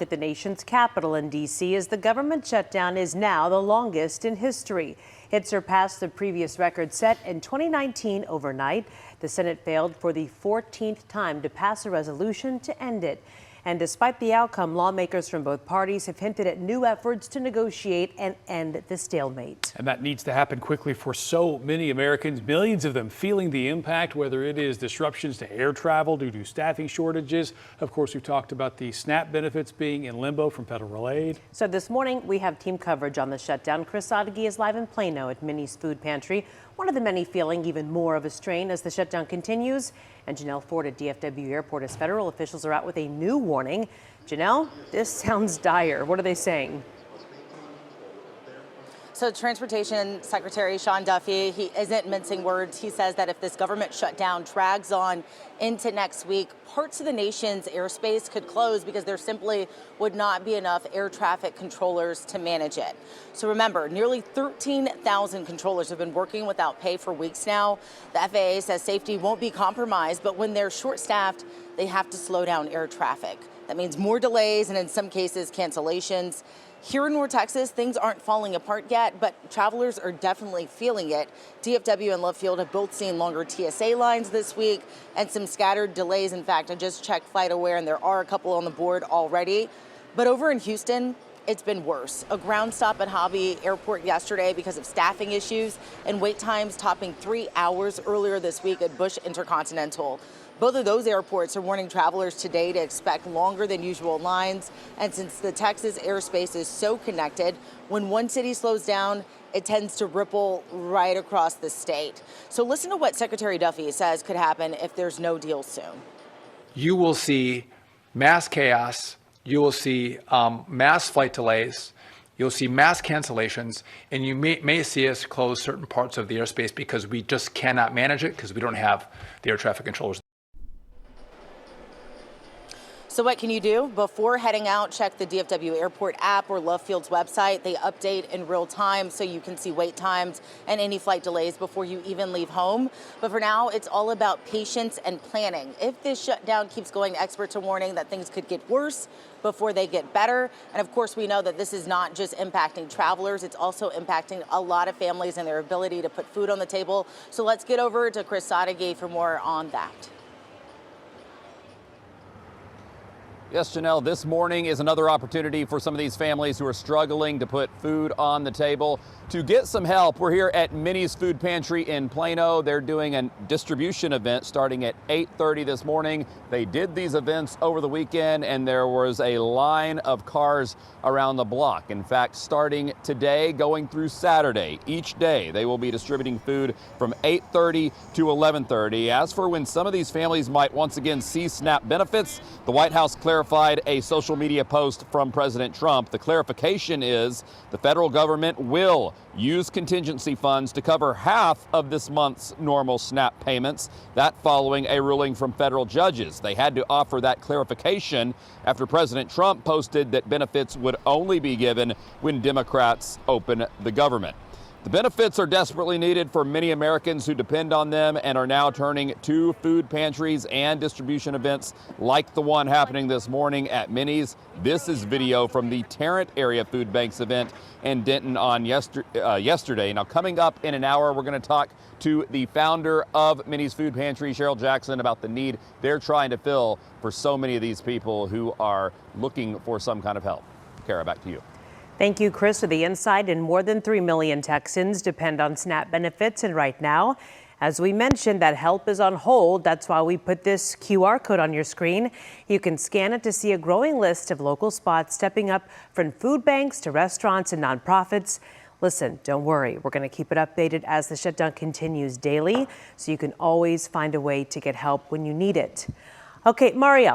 At the nation's capital in D.C. as the government shutdown is now the longest in history. It surpassed the previous record set in 2019 overnight. The Senate failed for the 14th time to pass a resolution to end it. And despite the outcome, lawmakers from both parties have hinted at new efforts to negotiate and end the stalemate. And that needs to happen quickly for so many Americans, millions of them feeling the impact, whether it is disruptions to air travel due to staffing shortages. Of course, we've talked about the SNAP benefits being in limbo from federal aid. So this morning, we have team coverage on the shutdown. Chris Sadeghi is live in Plano at Minnie's Food Pantry, one of the many feeling even more of a strain as the shutdown continues. And Janelle Ford at DFW Airport as federal officials are out with a new warning. Janelle, this sounds dire. What are they saying? So Transportation Secretary Sean Duffy, he isn't mincing words. He says that if this government shutdown drags on into next week, parts of the nation's airspace could close because there simply would not be enough air traffic controllers to manage it. So remember, nearly 13,000 controllers have been working without pay for weeks now. The FAA says safety won't be compromised, but when they're short-staffed, they have to slow down air traffic. That means more delays and in some cases cancellations. Here in North Texas, things aren't falling apart yet, but travelers are definitely feeling it. DFW and Love Field have both seen longer TSA lines this week and some scattered delays. In fact, I just checked FlightAware and there are a couple on the board already. But over in Houston, it's been worse. A ground stop at Hobby Airport yesterday because of staffing issues and wait times topping 3 hours earlier this week at Bush Intercontinental. Both of those airports are warning travelers today to expect longer than usual lines. And since the Texas airspace is so connected, when one city slows down, it tends to ripple right across the state. So listen to what Secretary Duffy says could happen if there's no deal soon. You will see mass chaos. You will see mass flight delays. You'll see mass cancellations, and you may see us close certain parts of the airspace because we just cannot manage it because we don't have the air traffic controllers. So what can you do? Before heading out, check the DFW Airport app or Love Field's website. They update in real time so you can see wait times and any flight delays before you even leave home. But for now, it's all about patience and planning. If this shutdown keeps going, experts are warning that things could get worse before they get better. And of course, we know that this is not just impacting travelers, it's also impacting a lot of families and their ability to put food on the table. So let's get over to Chris Sadeghi for more on that. Yes, Janelle, this morning is another opportunity for some of these families who are struggling to put food on the table. To get some help, we're here at Minnie's Food Pantry in Plano. They're doing a distribution event starting at 8:30 this morning. They did these events over the weekend, and there was a line of cars around the block. In fact, starting today, going through Saturday, each day, they will be distributing food from 8:30 to 11:30. As for when some of these families might once again see SNAP benefits, the White House clarified a social media post from President Trump. The clarification is the federal government will use contingency funds to cover half of this month's normal SNAP payments. That following a ruling from federal judges. They had to offer that clarification after President Trump posted that benefits would only be given when Democrats open the government. The benefits are desperately needed for many Americans who depend on them and are now turning to food pantries and distribution events like the one happening this morning at Minnie's. This is video from the Tarrant Area Food Banks event in Denton on yesterday. Now, coming up in an hour, we're going to talk to the founder of Minnie's Food Pantry, Cheryl Jackson, about the need they're trying to fill for so many of these people who are looking for some kind of help. Kara, back to you. Thank you, Chris, for the insight. And more than 3 million Texans depend on SNAP benefits. And right now, as we mentioned, that help is on hold. That's why we put this QR code on your screen. You can scan it to see a growing list of local spots stepping up from food banks to restaurants and nonprofits. Listen, don't worry. We're going to keep it updated as the shutdown continues daily, so you can always find a way to get help when you need it. Okay, Mario.